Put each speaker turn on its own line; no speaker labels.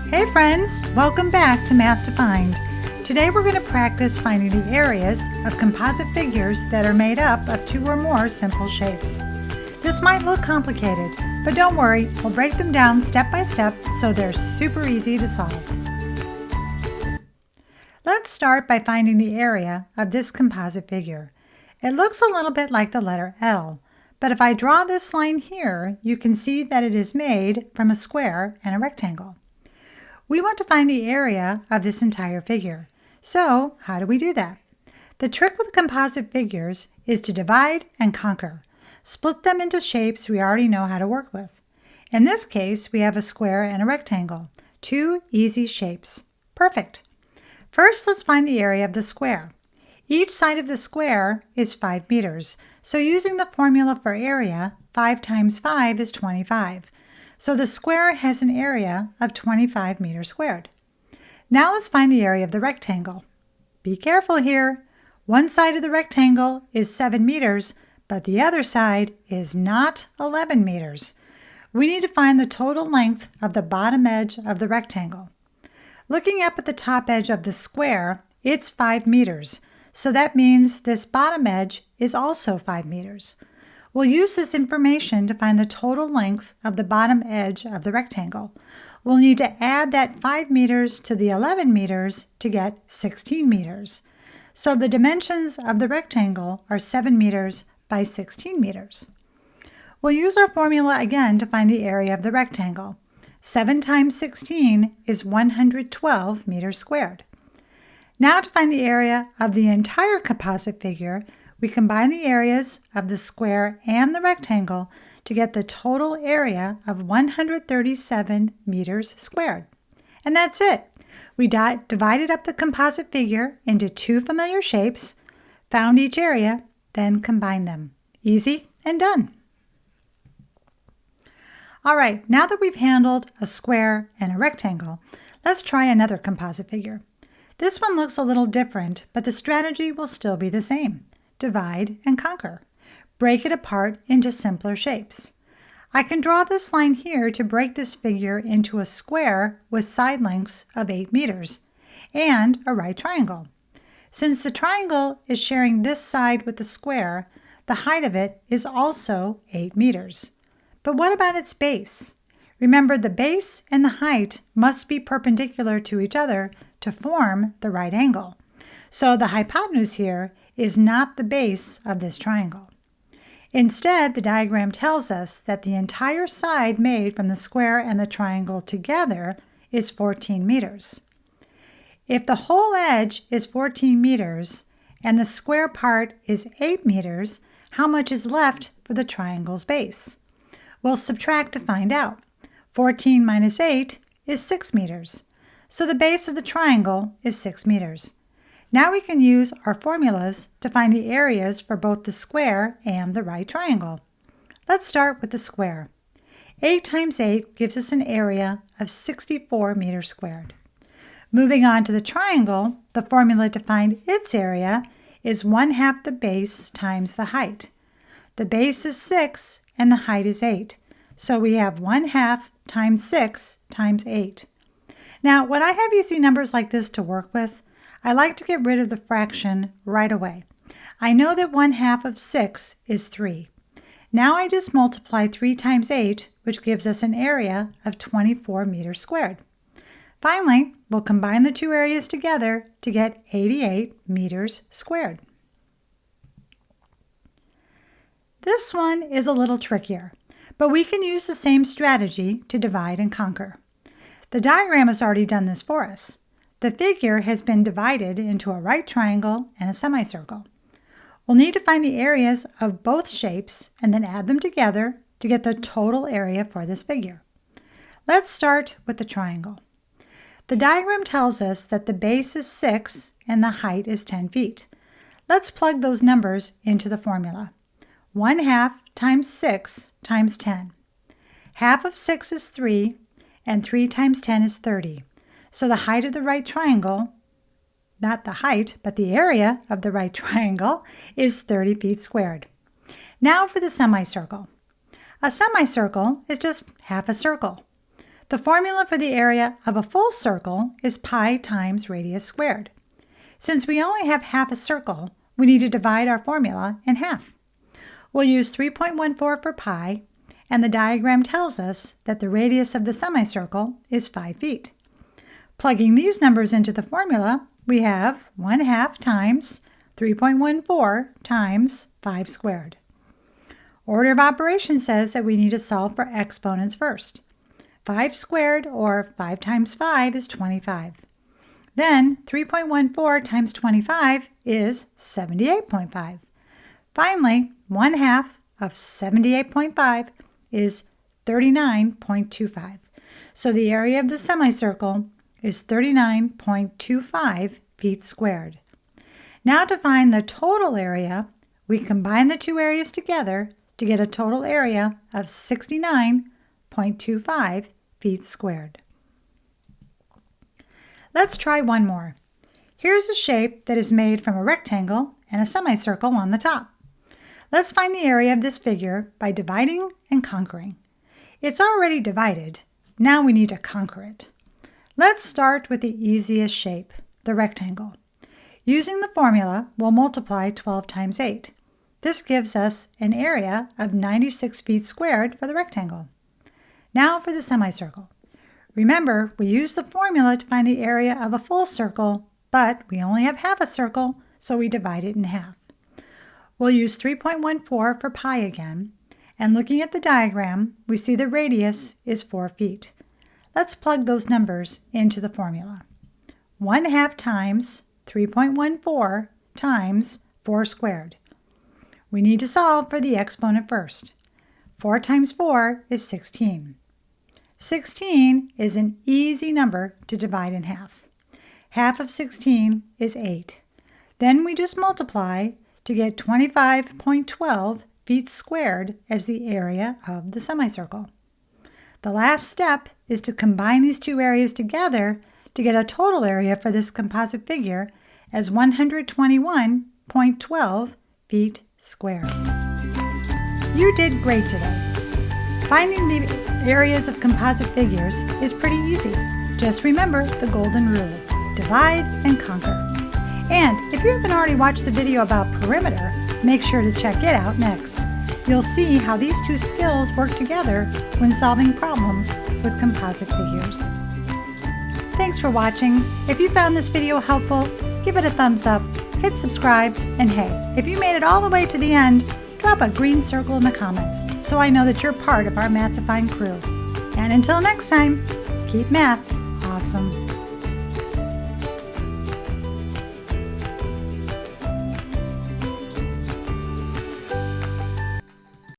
Hey friends, welcome back to Math Defined. Today we're going to practice finding the areas of composite figures that are made up of two or more simple shapes. This might look complicated, but don't worry, we'll break them down step by step so they're super easy to solve. Let's start by finding the area of this composite figure. It looks a little bit like the letter L, but if I draw this line here, you can see that it is made from a square and a rectangle. We want to find the area of this entire figure. So, how do we do that? The trick with composite figures is to divide and conquer. Split them into shapes we already know how to work with. In this case, we have a square and a rectangle. Two easy shapes. Perfect. First, let's find the area of the square. Each side of the square is 5 meters. So using the formula for area, 5 times 5 is 25. So the square has an area of 25 meters squared. Now let's find the area of the rectangle. Be careful here. One side of the rectangle is 7 meters, but the other side is not 11 meters. We need to find the total length of the bottom edge of the rectangle. Looking up at the top edge of the square, it's 5 meters. So that means this bottom edge is also 5 meters. We'll use this information to find the total length of the bottom edge of the rectangle. We'll need to add that 5 meters to the 11 meters to get 16 meters. So the dimensions of the rectangle are 7 meters by 16 meters. We'll use our formula again to find the area of the rectangle. 7 times 16 is 112 meters squared. Now to find the area of the entire composite figure, we combine the areas of the square and the rectangle to get the total area of 137 meters squared. And that's it. We divided up the composite figure into two familiar shapes, found each area, then combined them. Easy and done. All right, now that we've handled a square and a rectangle, let's try another composite figure. This one looks a little different, but the strategy will still be the same. Divide and conquer. Break it apart into simpler shapes. I can draw this line here to break this figure into a square with side lengths of 8 meters and a right triangle. Since the triangle is sharing this side with the square, the height of it is also 8 meters. But what about its base? Remember, the base and the height must be perpendicular to each other to form the right angle. So the hypotenuse here is not the base of this triangle. Instead, the diagram tells us that the entire side made from the square and the triangle together is 14 meters. If the whole edge is 14 meters and the square part is 8 meters, how much is left for the triangle's base? We'll subtract to find out. 14 minus 8 is 6 meters. So the base of the triangle is 6 meters. Now we can use our formulas to find the areas for both the square and the right triangle. Let's start with the square. 8 times 8 gives us an area of 64 meters squared. Moving on to the triangle, the formula to find its area is 1/2 the base times the height. The base is 6 and the height is 8. So we have 1/2 times 6 times 8. Now, when I have easy numbers like this to work with, I like to get rid of the fraction right away. I know that 1/2 of 6 is 3. Now I just multiply 3 times 8, which gives us an area of 24 meters squared. Finally, we'll combine the two areas together to get 88 meters squared. This one is a little trickier, but we can use the same strategy to divide and conquer. The diagram has already done this for us. The figure has been divided into a right triangle and a semicircle. We'll need to find the areas of both shapes and then add them together to get the total area for this figure. Let's start with the triangle. The diagram tells us that the base is 6 and the height is 10 feet. Let's plug those numbers into the formula. 1/2 times 6 times 10. Half of 6 is 3, and 3 times 10 is 30. So the height of the right triangle, not the height, but the area of the right triangle, is 30 feet squared. Now for the semicircle. A semicircle is just half a circle. The formula for the area of a full circle is pi times radius squared. Since we only have half a circle, we need to divide our formula in half. We'll use 3.14 for pi, and the diagram tells us that the radius of the semicircle is 5 feet. Plugging these numbers into the formula, we have 1/2 times 3.14 times 5 squared. Order of operations says that we need to solve for exponents first. 5 squared, or 5 times 5, is 25. Then 3.14 times 25 is 78.5. Finally, 1/2 of 78.5 is 39.25. So the area of the semicircle is 39.25 feet squared. Now to find the total area, we combine the two areas together to get a total area of 69.25 feet squared. Let's try one more. Here's a shape that is made from a rectangle and a semicircle on the top. Let's find the area of this figure by dividing and conquering. It's already divided. Now we need to conquer it. Let's start with the easiest shape, the rectangle. Using the formula, we'll multiply 12 times 8. This gives us an area of 96 feet squared for the rectangle. Now for the semicircle. Remember, we used the formula to find the area of a full circle, but we only have half a circle, so we divide it in half. We'll use 3.14 for pi again, and looking at the diagram, we see the radius is 4 feet. Let's plug those numbers into the formula. 1/2 times 3.14 times 4 squared. We need to solve for the exponent first. 4 times 4 is 16. 16 is an easy number to divide in half. Half of 16 is 8. Then we just multiply to get 25.12 feet squared as the area of the semicircle. The last step is to combine these two areas together to get a total area for this composite figure as 121.12 feet squared. You did great today. Finding the areas of composite figures is pretty easy. Just remember the golden rule: divide and conquer. And if you haven't already watched the video about perimeter, make sure to check it out next. You'll see how these two skills work together when solving problems with composite figures. Thanks for watching. If you found this video helpful, give it a thumbs up, hit subscribe, and hey, if you made it all the way to the end, drop a green circle in the comments so I know that you're part of our Math-Define crew. And until next time, keep math awesome.